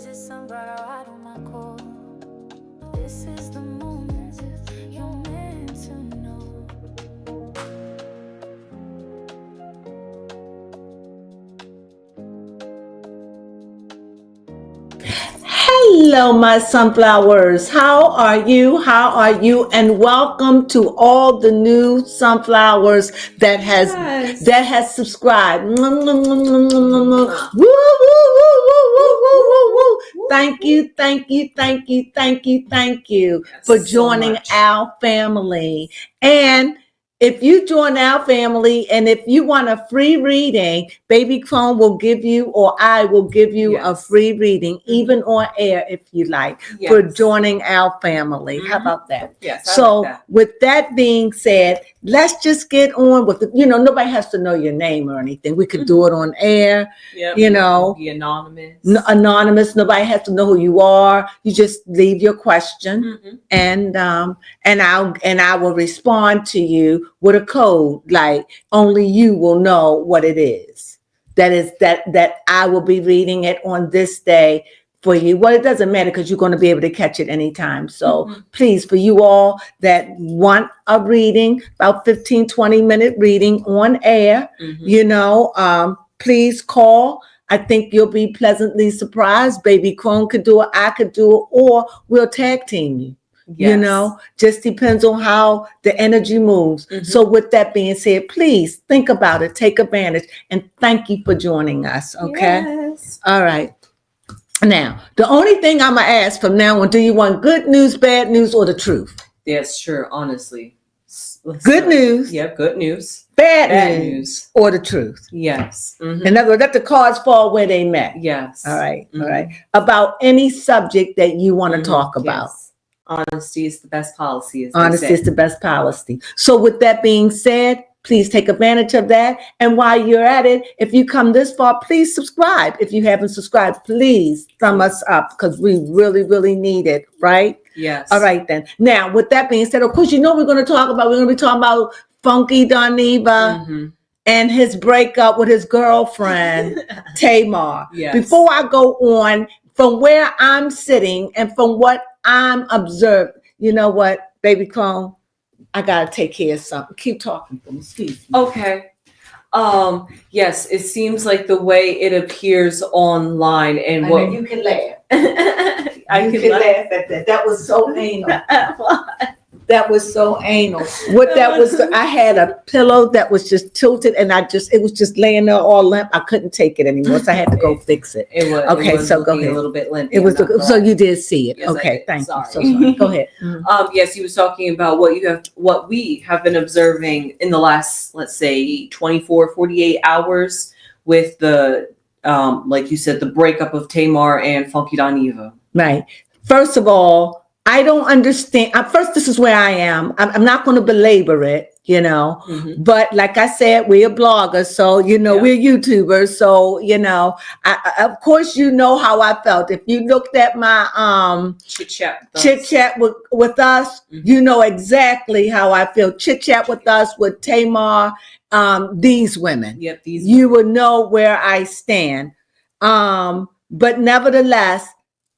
visit some brother out on my call. This is the moment you're meant to know. Hello, my sunflowers. How are you? How are you? And welcome to all the new sunflowers that has subscribed. Woo, woo, woo, woo, woo, woo, woo. Thank you for joining our family. And if you join our family and if you want a free reading, Baby Crone will give you, or I will give you a free reading, even on air if you like, for joining our family. How about that? Yes. So with that being said, let's just get on with it. Nobody has to know your name or anything. We could do it on air. Be anonymous. Anonymous. Nobody has to know who you are. You just leave your question, and I will respond to you with a code. Like only you will know what it is. That I will be reading it on this day for you. Well, it doesn't matter because you're going to be able to catch it anytime. So please, for you all that want a reading, about 15, 20-minute reading on air, please call. I think you'll be pleasantly surprised. Baby Crone could do it, I could do it, or we'll tag team you. Yes. Just depends on how the energy moves. So with that being said, please think about it, take advantage, and thank you for joining us. Okay. Yes. All right. Now, the only thing I'm going to ask from now on, do you want good news, bad news, or the truth? Yes, sure. Honestly. Good news. Yep. Good news. Bad news. Or the truth. Yes. In other words, let the cards fall where they met. Yes. All right. All right. About any subject that you want to talk about. Yes. Honesty is the best policy. Honesty is the best policy. So with that being said, please take advantage of that. And while you're at it, if you come this far, please subscribe. If you haven't subscribed, please thumb us up because we really, really need it, right? Yes. All right, then. Now, with that being said, of course, we're going to be talking about Funky Doneva and his breakup with his girlfriend, Tamar. Yes. Before I go on, from where I'm sitting and from what I'm observed, you know what, Baby Crone? I gotta take care of something. Keep talking for me, excuse me. Okay. Yes, it seems like the way it appears online and what you can laugh. I can laugh at that. That was so anal. That was so anal. I had a pillow that was just tilted, and it was just laying there all limp. I couldn't take it anymore, so I had to go fix it. It was so go ahead. A little bit limpy. It was so you did see it. Yes, okay, thank sorry. you. So sorry. Go ahead. Yes, he was talking about what we have been observing in the last, let's say, 24, 48 hours with the, like you said, the breakup of Tamar and Funky Doneva. Right. First of all, I don't understand. First, this is where I am. I'm not going to belabor it, but like I said, we're bloggers. So, we're YouTubers. So, of course, how I felt. If you looked at my chit chat with us, you know exactly how I feel. Chit chat with us, with Tamar, these women. Yep, you would know where I stand. But nevertheless,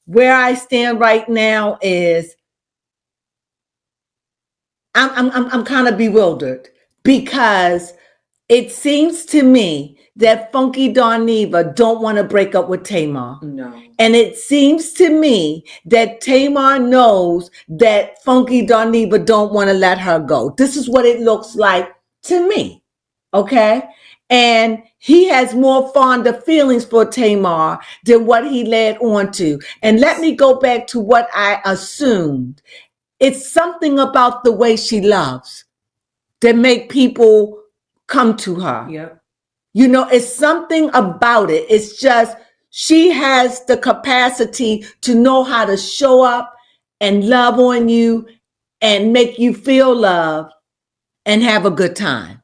where I stand right now is I'm kind of bewildered because it seems to me that Funky Doneva don't want to break up with Tamar. No. And it seems to me that Tamar knows that Funky Doneva don't want to let her go. This is what it looks like to me. Okay? And he has more fonder feelings for Tamar than what he led on to. And let me go back to what I assumed. It's something about the way she loves that make people come to her. Yep. It's something about it. It's just she has the capacity to know how to show up and love on you and make you feel loved and have a good time.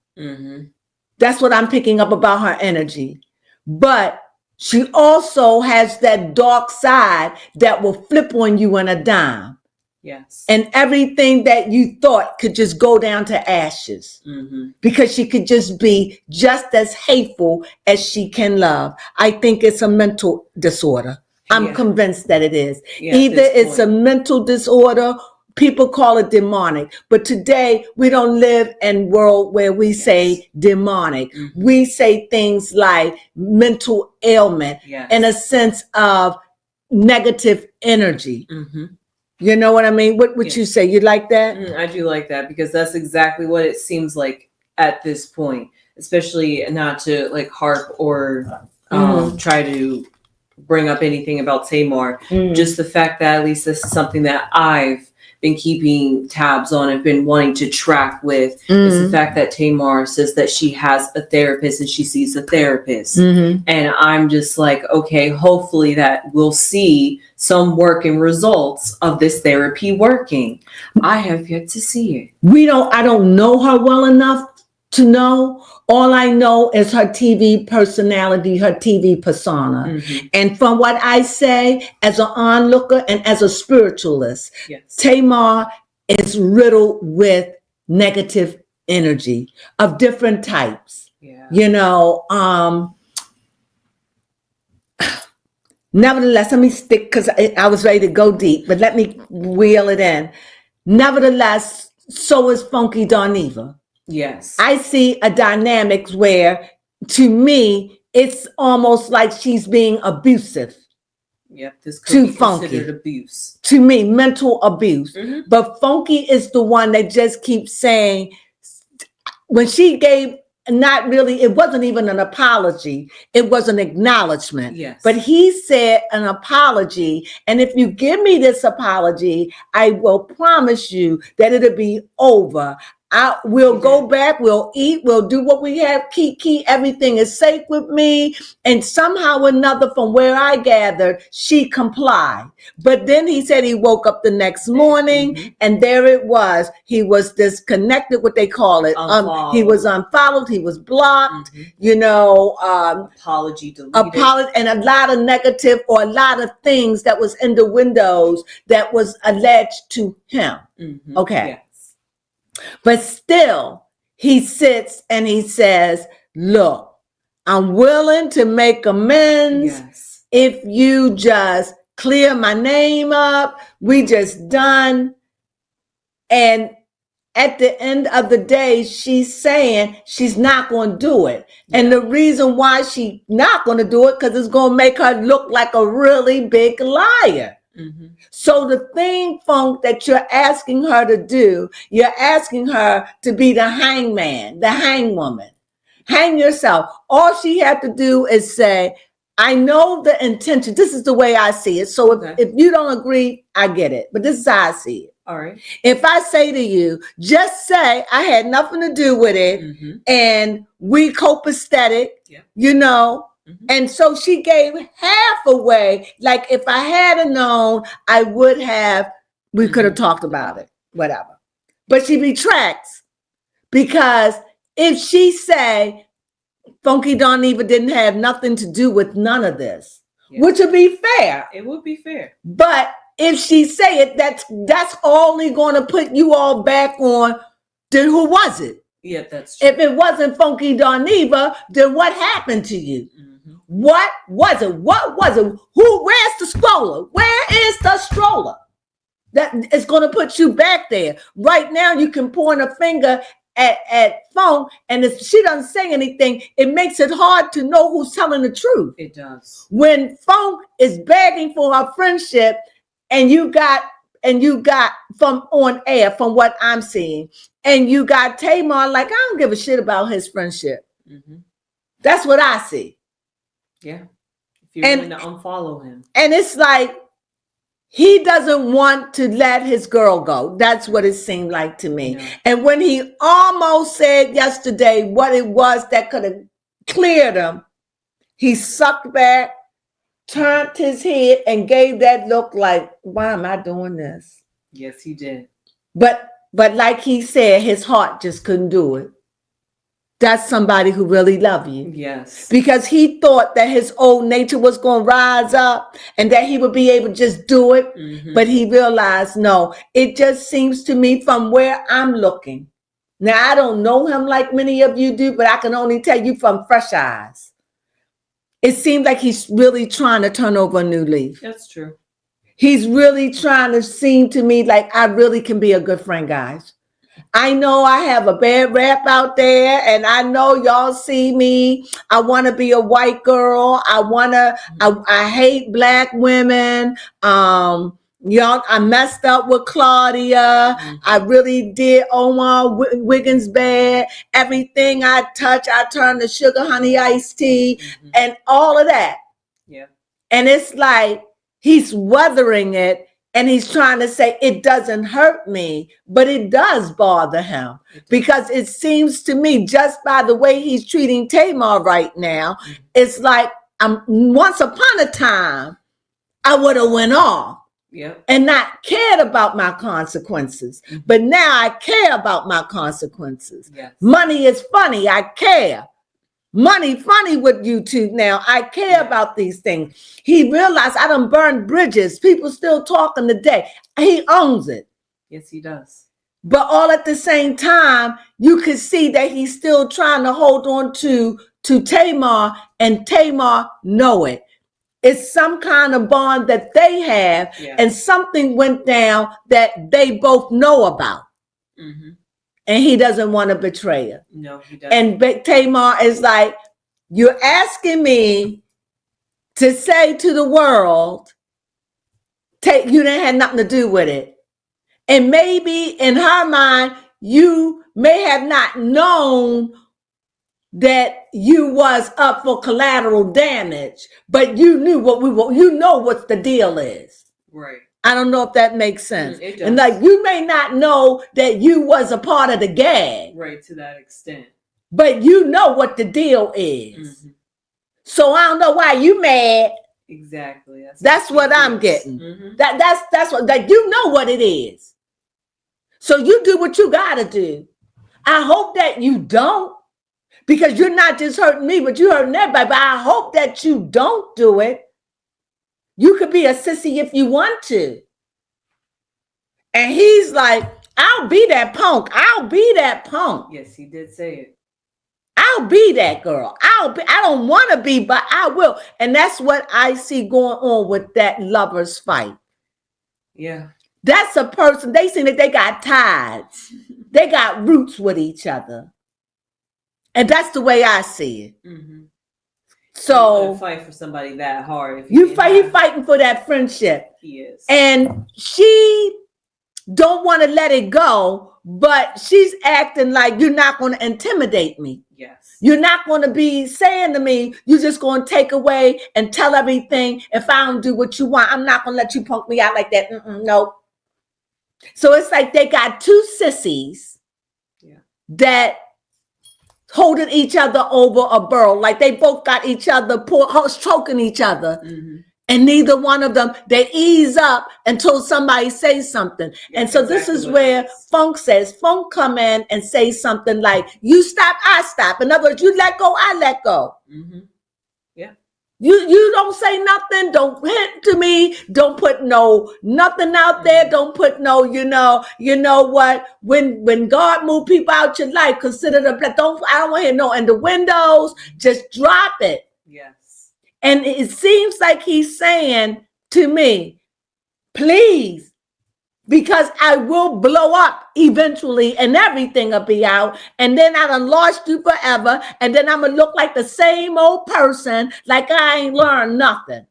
That's what I'm picking up about her energy. But she also has that dark side that will flip on you on a dime. Yes. And everything that you thought could just go down to ashes. Because she could just be just as hateful as she can love. I think it's a mental disorder. I'm Yeah. convinced that it is. Yeah, at Either this it's a point. mental disorder, people call it demonic. But today we don't live in a world where we say demonic. Mm-hmm. We say things like mental ailment Yes. in a sense of negative energy. Mm-hmm. You know what I mean? What would Yes. you say? You like that? I do like that because that's exactly what it seems like at this point, especially not to like harp or try to bring up anything about Tamar. Just the fact that at least this is something that I've been keeping tabs on, I've been wanting to track with, is the fact that Tamar says that she has a therapist and she sees a therapist. And I'm just like, okay, hopefully that we'll see some work and results of this therapy working. I have yet to see it. I don't know her well enough to know. All I know is her TV personality, her TV persona. And from what I say as an onlooker and as a spiritualist, Tamar is riddled with negative energy of different types. You know, nevertheless, let me stick, because I was ready to go deep, but let me wheel it in. Nevertheless, so is Funky Darneva. Yes. I see a dynamic where, to me, it's almost like she's being abusive. Yep, this could be Funky. considered abuse. To me, mental abuse. But Funky is the one that just keeps saying, when she gave, not really, it wasn't even an apology, it was an acknowledgement. Yes. But he said an apology, and if you give me this apology, I will promise you that it'll be over. We'll go back, we'll eat, we'll do what we have, Kiki, everything is safe with me. And somehow or another, from where I gathered, she complied. But then he said he woke up the next morning and there it was. He was disconnected, what they call it. He was unfollowed, he was blocked, you know. Apology deleted. And a lot of negative or a lot of things that was in the windows that was alleged to him. Okay. Yes. But still, he sits and he says, look, I'm willing to make amends if you just clear my name up. We just done. And at the end of the day, she's saying she's not going to do it. And the reason why she's not going to do it, because it's going to make her look like a really big liar. So the thing, Funk, that you're asking her to do, you're asking her to be the hangman, the hangwoman. Hang yourself. All she had to do is say, I know the intention. This is the way I see it. So if you don't agree, I get it. But this is how I see it. All right. If I say to you, just say I had nothing to do with it and we copacetic, you know. And so she gave half away. Like if I had known, I would have, we could have talked about it, whatever. But she retracts, because if she say Funky Darneva didn't have nothing to do with none of this, which would be fair. It would be fair. But if she say it, that's only going to put you all back on, then who was it? Yeah, that's true. If it wasn't Funky Darneva, then what happened to you? What was it? What was it? Where's the stroller? Where is the stroller? That is going to put you back there. Right now, you can point a finger at Funk, and if she doesn't say anything, it makes it hard to know who's telling the truth. It does. When Funk is begging for her friendship, and you got from on air, from what I'm seeing, and you got Tamar like, I don't give a shit about his friendship. That's what I see. Yeah. If you're willing to unfollow him. And it's like, he doesn't want to let his girl go. That's what it seemed like to me. No. And when he almost said yesterday what it was that could have cleared him, he sucked back, turned his head, and gave that look like, why am I doing this? Yes, he did. But like he said, his heart just couldn't do it. That's somebody who really loved you. Yes. Because he thought that his old nature was going to rise up and that he would be able to just do it. But he realized, no, it just seems to me from where I'm looking. Now, I don't know him like many of you do, but I can only tell you from fresh eyes. it seems like he's really trying to turn over a new leaf. That's true. He's really trying to seem to me like I really can be a good friend, guys. I know I have a bad rap out there, and I know y'all see me. I want to be a white girl. I hate black women. Y'all, I messed up with Claudia. I really did Omar Wiggins bad. Everything I touch, I turn to sugar honey iced tea and all of that. Yeah. And it's like he's weathering it. And he's trying to say it doesn't hurt me, but it does bother him because it seems to me just by the way he's treating Tamar right now, it's like once upon a time, I would have went off and not cared about my consequences. But now I care about my consequences. Yes. Money is funny. I care. Money funny with YouTube now. I care about these things. He realized I done burned bridges. People still talking today. He owns it. Yes, he does. But all at the same time, you could see that he's still trying to hold on to Tamar, and Tamar know it. It's some kind of bond that they have, and something went down that they both know about. And he doesn't want to betray her. No, he doesn't. And Tamar is like, you're asking me to say to the world, you didn't have nothing to do with it. And maybe in her mind, you may have not known that you was up for collateral damage, but you knew you know what the deal is. Right. I don't know if that makes sense. It does. And like, you may not know that you was a part of the gag. Right, to that extent. But you know what the deal is. So I don't know why you mad. Exactly. That's what I'm getting. That's what, like, you know what it is. So you do what you gotta do. I hope that you don't, because you're not just hurting me, but you're hurting everybody. But I hope that you don't do it. You could be a sissy if you want to. And he's like, I'll be that punk. I'll be that punk. Yes, he did say it. I'll be that girl. I don't want to be, but I will. And that's what I see going on with that lovers fight. Yeah. That's a person, they seem that they got ties. They got roots with each other. And that's the way I see it. So you fight for somebody that hard. If he's fighting for that friendship. He is. And she don't want to let it go, but she's acting like you're not going to intimidate me. Yes. You're not going to be saying to me, you're just going to take away and tell everything. If I don't do what you want, I'm not going to let you punk me out like that. No. So it's like they got two sissies that holding each other over a barrel. Like they both got each other, choking each other. And neither one of them, they ease up until somebody says something. And so this is where Funk come in and say something like, you stop, I stop. In other words, you let go, I let go. Yeah. You don't say nothing. Don't hint to me. Don't put nothing out there. Don't put no, you know what? When God move people out your life, consider I don't want to hear no in the windows. Just drop it. Yes. And it seems like he's saying to me, please, because I will blow up eventually and everything will be out. And then I done lost you forever. And then I'm going to look like the same old person, like I ain't learned nothing.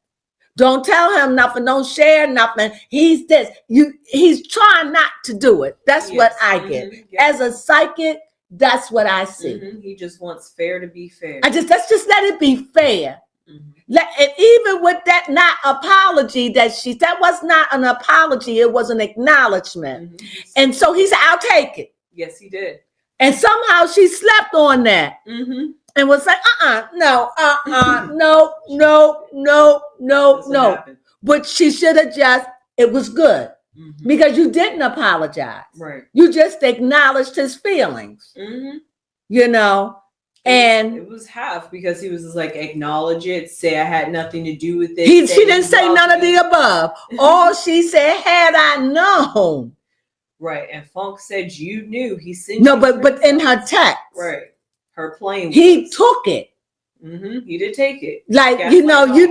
Don't tell him nothing. Don't share nothing. He's this. He's trying not to do it. That's what I get. As a psychic, that's what I see. He just wants fair to be fair. Let's just let it be fair. And even with that not apology that was not an apology, it was an acknowledgement. And so he said, I'll take it. Yes, he did. And somehow she slept on that and was like, no. But she should have it was good because you didn't apologize. Right. You just acknowledged his feelings, And it was half because he was just like, acknowledge it, say I had nothing to do with it. She didn't say none of the above. All she said, had I known. Right. And Funk said you knew. He sent but in her text. Right. Her plane. He took it. Mm-hmm. You did take it. Like, Gaslight you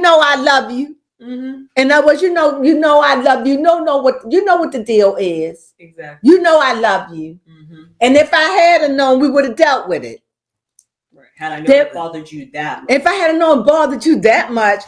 know off. I love you. Mm-hmm. In other words, I love you. Know what the deal is. Exactly. You know I love you. Mm-hmm. And if I had known, we would have dealt with it. Right. Had I known it bothered you that much. If I had known it bothered you that much,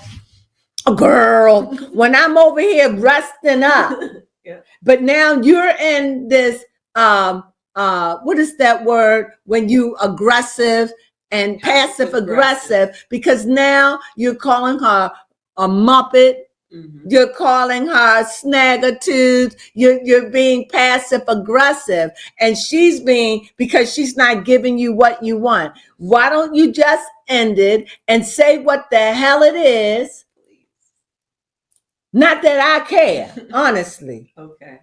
girl, when I'm over here resting up. Yeah. But now you're in this what is that word when you aggressive and passive aggressive, because now you're calling her a muppet. Mm-hmm. You're calling her snaggitude. You're being passive aggressive, and she's being, because she's not giving you what you want. Why don't you just end it and say what the hell it is? Not that I care, honestly. Okay.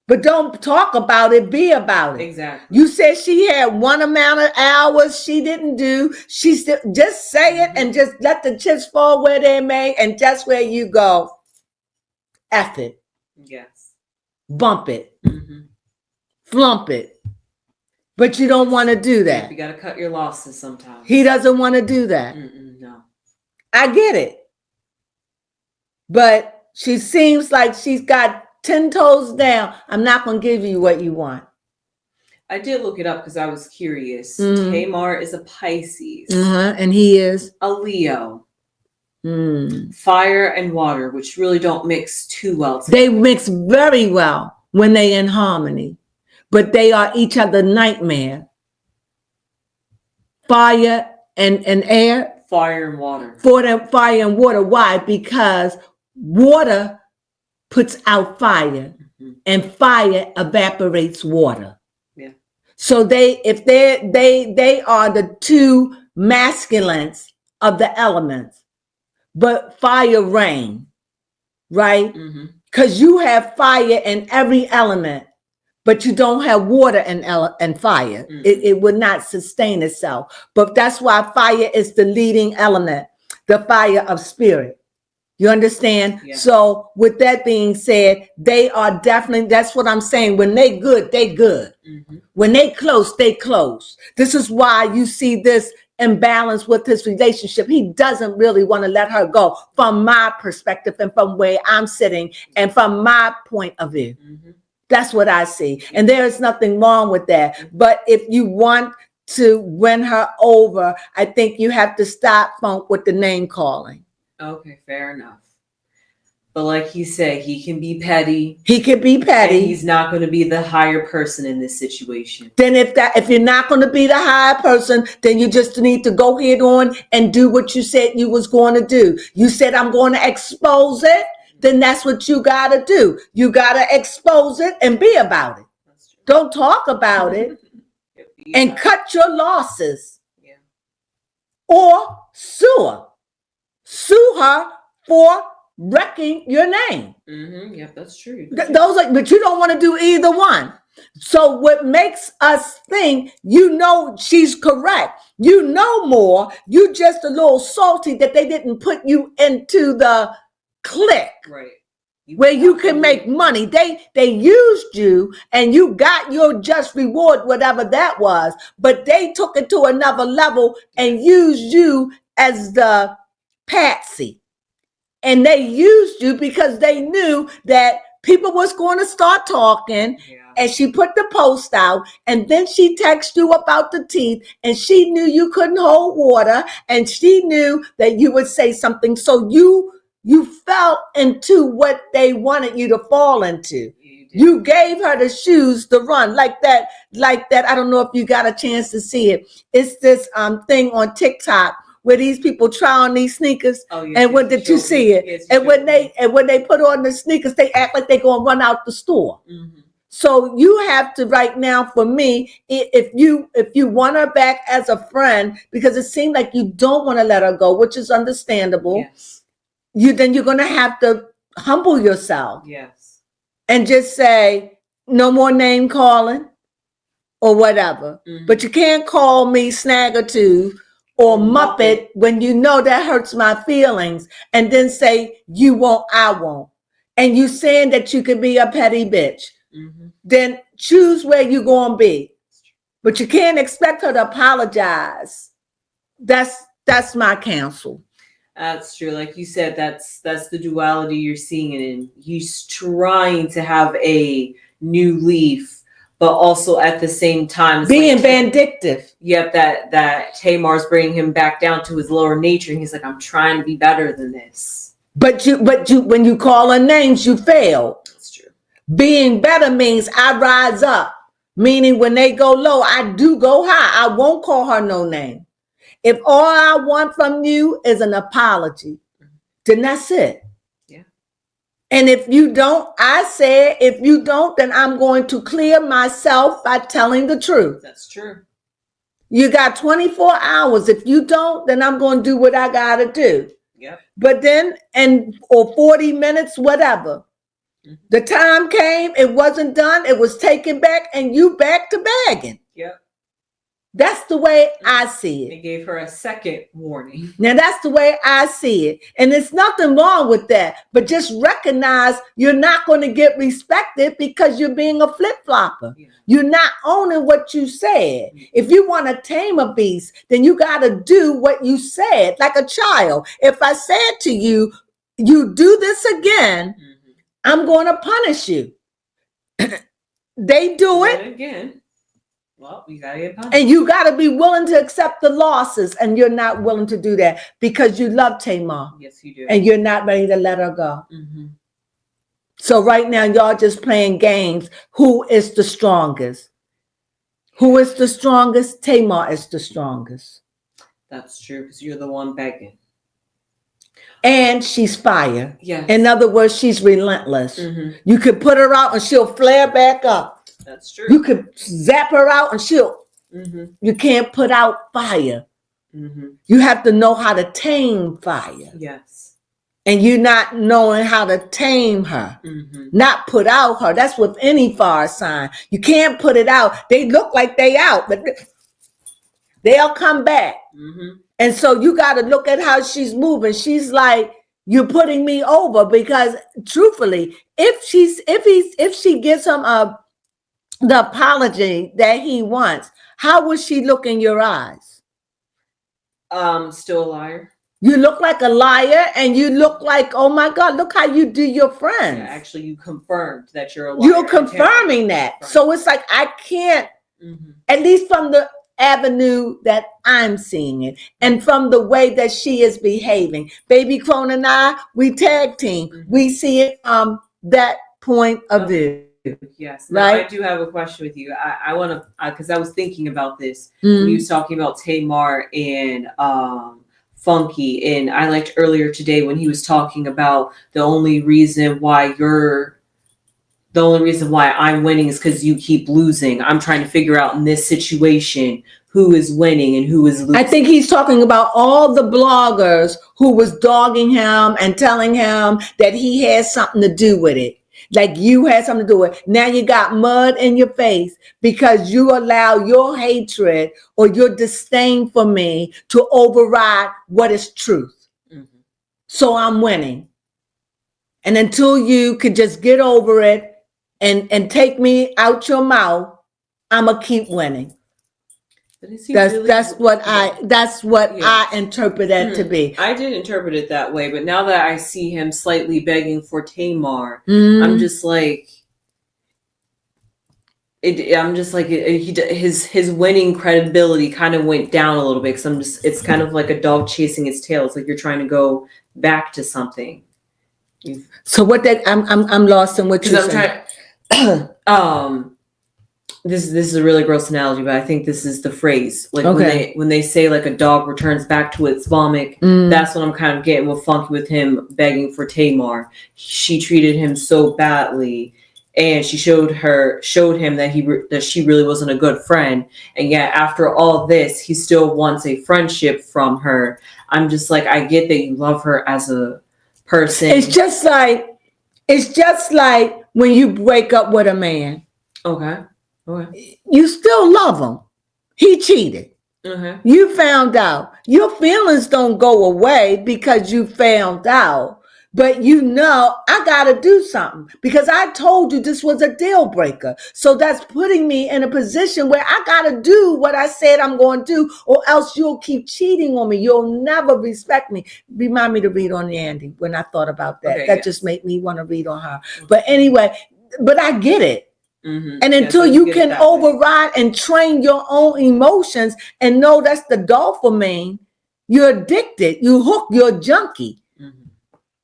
But don't talk about it, be about it. Exactly. You said she had one amount of hours she didn't do. She still, just say it and just let the chips fall where they may, and just where you go, F it. Yes. Bump it. Mm-hmm. Flump it. But you don't want to do that. Yeah, you got to cut your losses sometimes. He doesn't want to do that. No. I get it. But she seems like she's got 10 toes down. I'm not going to give you what you want. I did look it up because I was curious. Mm-hmm. Tamar is a Pisces. And he is a Leo. Fire and water, which really don't mix too well together. They mix very well when they're in harmony, but they are each other's nightmare. Fire and air. Fire and water. Fire and water. Why? Because water puts out fire, and fire evaporates water. Yeah. So they are the two masculines of the elements, but fire reign, right? Because you have fire in every element, but you don't have water and fire. It would not sustain itself. But that's why fire is the leading element, the fire of spirit. You understand? Yeah. So with that being said, they are definitely, that's what I'm saying. When they good, they good. When they close, they close. This is why you see this imbalance with this relationship. He doesn't really want to let her go, from my perspective and from where I'm sitting and from my point of view. That's what I see. And there is nothing wrong with that. But if you want to win her over, I think you have to stop Funk with the name calling. Okay, fair enough. But like he said, he can be petty. He can be petty. And he's not going to be the higher person in this situation. Then if you're not going to be the higher person, then you just need to go head on and do what you said you was going to do. You said, I'm going to expose it. Then that's what you got to do. You got to expose it and be about it. Don't talk about it and cut your losses. Yeah. Or sue her. Sue her for wrecking your name. Yep, that's true. But you don't want to do either one. So what makes us think, she's correct. You know more. You just a little salty that they didn't put you into the clique. Right. Where you can make money. They used you and you got your just reward, whatever that was. But they took it to another level and used you as the patsy. And they used you because they knew that people was going to start talking. Yeah. And she put the post out, and then she texted you about the teeth, and she knew you couldn't hold water, and she knew that you would say something. So you fell into what they wanted you to fall into. You gave her the shoes to run like that. I don't know if you got a chance to see it. It's this thing on TikTok where these people try on these sneakers. Oh, yes, and when did you see it? Yes, and when they put on the sneakers, they act like they're gonna run out the store. So you have to, right now, for me, if you want her back as a friend, because it seemed like you don't want to let her go, which is understandable. Yes. Then you're gonna have to humble yourself. Yes. And just say, no more name calling or whatever. But you can't call me snaggitude or muppet when you know that hurts my feelings, and then say you won't, I won't. And you saying that you could be a petty bitch. Then choose where you're going to be. But you can't expect her to apologize. That's That's my counsel. That's true. Like you said, that's the duality you're seeing it in. He's trying to have a new leaf, but also at the same time it's Being like, vindictive. Yep, that Tamar's bringing him back down to his lower nature, and he's like, I'm trying to be better than this. But you, when you call her names, you fail. That's true. Being better means I rise up. Meaning when they go low, I do go high. I won't call her no name. If all I want from you is an apology, then that's it. Yeah. And if you don't, I said, if you don't, then I'm going to clear myself by telling the truth. That's true. You got 24 hours. If you don't, then I'm going to do what I got to do. Yep. But then, or 40 minutes, whatever. The time came, it wasn't done, it was taken back, and you back to bagging. Yep. That's the way I see They it. gave her a second warning. Now, that's the way I see it. And there's nothing wrong with that. But just recognize you're not going to get respected because you're being a flip-flopper. Yeah. You're not owning what you said. If you want to tame a beast, then you got to do what you said, like a child. If I said to you, you do this again, I'm going to punish you. They do it. And again, well, we gotta get punished. And you got to be willing to accept the losses. And you're not willing to do that because you love Tamar. Yes, you do. And you're not ready to let her go. Mm-hmm. So right now, y'all just playing games. Who is the strongest? Who is the strongest? Tamar is the strongest. That's true, because you're the one begging. And she's fire. Yes. In other words, she's relentless. Mm-hmm. You could put her out and she'll flare back up. That's true. You could zap her out and she'll. Mm-hmm. You can't put out fire. Mm-hmm. You have to know how to tame fire. Yes. And you're not knowing how to tame her. Mm-hmm. Not put out her. That's with any fire sign. You can't put it out. They look like they out, but they'll come back. Mm-hmm. And so you got to look at how she's moving. She's like, you're putting me over, because truthfully, if she gives him the apology that he wants, how would she look in your eyes? Still a liar. You look like a liar, and you look like, oh my God, look how you do your friends. Yeah, actually, you confirmed that you're a liar. You're confirming that. So it's like, I can't, at least from the avenue that I'm seeing it, and from the way that she is behaving. Baby Crone and I, we tag team. We see it from that point of view. Yes. Now, Right? I do have a question with you. I want to, because I was thinking about this when you was talking about Tamar and Funky, and I liked earlier today when he was talking about the only reason why I'm winning is because you keep losing. I'm trying to figure out in this situation who is winning and who is losing. I think he's talking about all the bloggers who was dogging him and telling him that he had something to do with it. Like you had something to do with it. Now you got mud in your face because you allow your hatred or your disdain for me to override what is truth. Mm-hmm. So I'm winning. And until you could just get over it and take me out your mouth, I'm gonna keep winning. That's what I interpret that to be. I did interpret it that way, but now that I see him slightly begging for Tamar, Mm-hmm. I'm just like, his winning credibility kind of went down a little bit, because it's kind of like a dog chasing its tail. It's like you're trying to go back to something. So what that I'm lost in what you're saying. This is a really gross analogy, but I think this is the phrase. Like when they say like a dog returns back to its vomit, that's what I'm kind of getting with Funky, with him begging for Tamar. She treated him so badly, and she showed him that she really wasn't a good friend. And yet after all this, he still wants a friendship from her. I'm just like, I get that you love her as a person. It's just like when you break up with a man. Okay. You still love him. He cheated. Mm-hmm. You found out. Your feelings don't go away because you found out. But you know, I got to do something because I told you this was a deal breaker. So that's putting me in a position where I got to do what I said I'm going to do, or else you'll keep cheating on me. You'll never respect me. Remind me to read on Andy when I thought about that. Okay, that yes. just made me want to read on her. But anyway, but I get it. Mm-hmm. And until you can override and train your own emotions and know that's the dopamine, you're addicted. You hook. You're a junkie. Mm-hmm.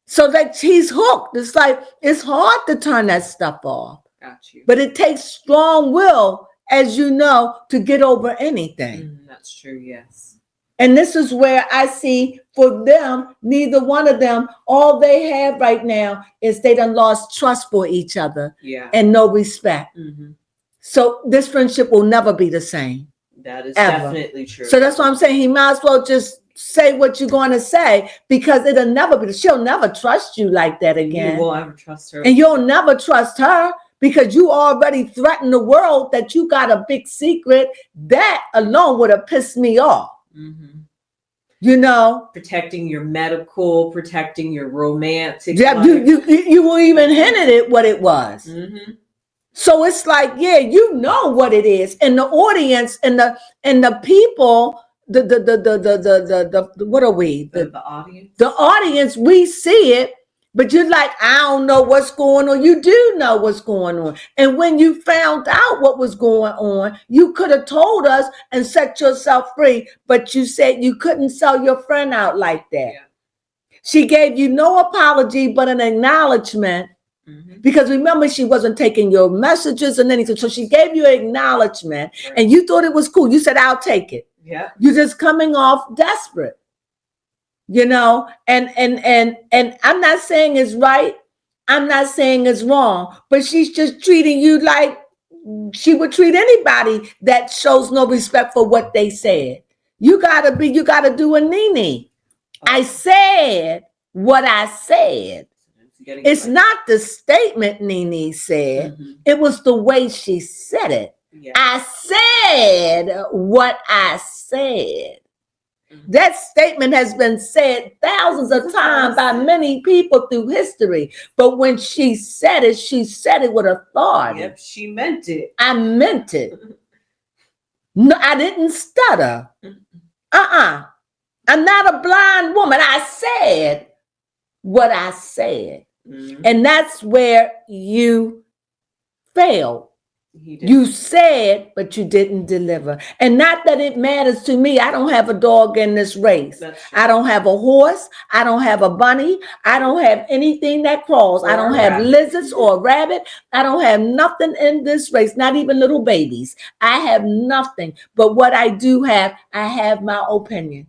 So that he's hooked. It's like, it's hard to turn that stuff off. Got you. But it takes strong will, as you know, to get over anything. That's true, yes. And this is where I see for them, neither one of them, all they have right now is they done lost trust for each other. Yeah. And no respect. Mm-hmm. So this friendship will never be the same. That is ever. definitely true. So that's why I'm saying he might as well just say what you're going to say, because it'll never be, she'll never trust you like that again. You won't ever trust her. And you'll never trust her because you already threatened the world that you got a big secret. That alone would have pissed me off. Mm-hmm. You know, protecting your medical, protecting your romantic. Yeah, you won't even hinted at what it was. Mm-hmm. So it's like, yeah, you know what it is, and the audience and the people. The what are we? The audience. The audience, we see it, but you're like, I don't know what's going on. You do know what's going on. And when you found out what was going on, you could have told us and set yourself free, but you said you couldn't sell your friend out like that. Yeah. She gave you no apology, but an acknowledgement. Mm-hmm. Because remember, she wasn't taking your messages and anything. So she gave you an acknowledgement, right. And you thought it was cool. You said, I'll take it. Yeah. You're just coming off desperate, you know, and I'm not saying it's right. I'm not saying it's wrong, but she's just treating you like she would treat anybody that shows no respect for what they said. You gotta do a Nene. I said what I said. It's not the statement Nene said. Mm-hmm. It was the way she said it. Yeah. I said what I said. Mm-hmm. That statement has been said thousands of times by many people through history. But when she said it with authority. Yep, she meant it. I meant it. No, I didn't stutter. I'm not a blind woman. I said what I said. Mm-hmm. And that's where you failed. You said, but you didn't deliver. And not that it matters to me. I don't have a dog in this race. I don't have a horse. I don't have a bunny. I don't have anything that crawls. I don't have lizards or a rabbit. I don't have nothing in this race, not even little babies. I have nothing. But what I do have, I have my opinion.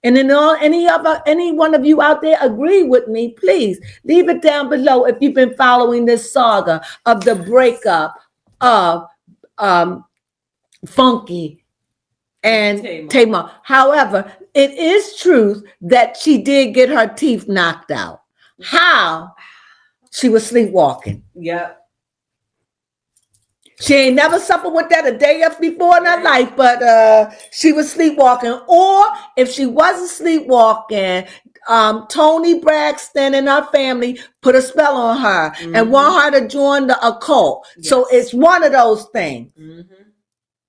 And then any one of you out there agree with me, please leave it down below if you've been following this saga of the breakup of Funky and Tamar. However, it is truth that she did get her teeth knocked out. How? She was sleepwalking. Yeah. She ain't never suffered with that a day before in her life, but she was sleepwalking. Or if she wasn't sleepwalking, Tony Braxton and her family put a spell on her and want her to join the occult. Yes. So it's one of those things. Mm-hmm.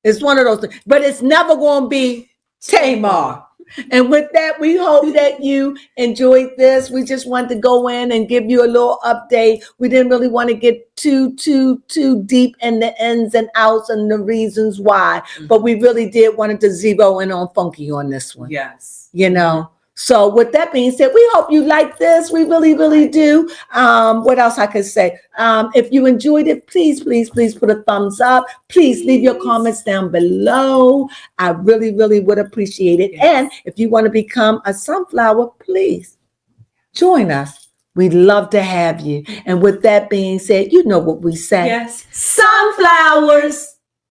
It's one of those things. But it's never going to be Tamar. And with that, we hope that you enjoyed this. We just wanted to go in and give you a little update. We didn't really want to get too deep in the ins and outs and the reasons why. Mm-hmm. But we really did wanted to zero in on Funky on this one. Yes. You know. So with that being said, we hope you like this. We really, really do. What else I could say? If you enjoyed it, please put a thumbs up. Please leave your comments down below. I really, really would appreciate it. Yes. And if you want to become a sunflower, please join us. We'd love to have you. And with that being said, you know what we say. Yes. Sunflowers.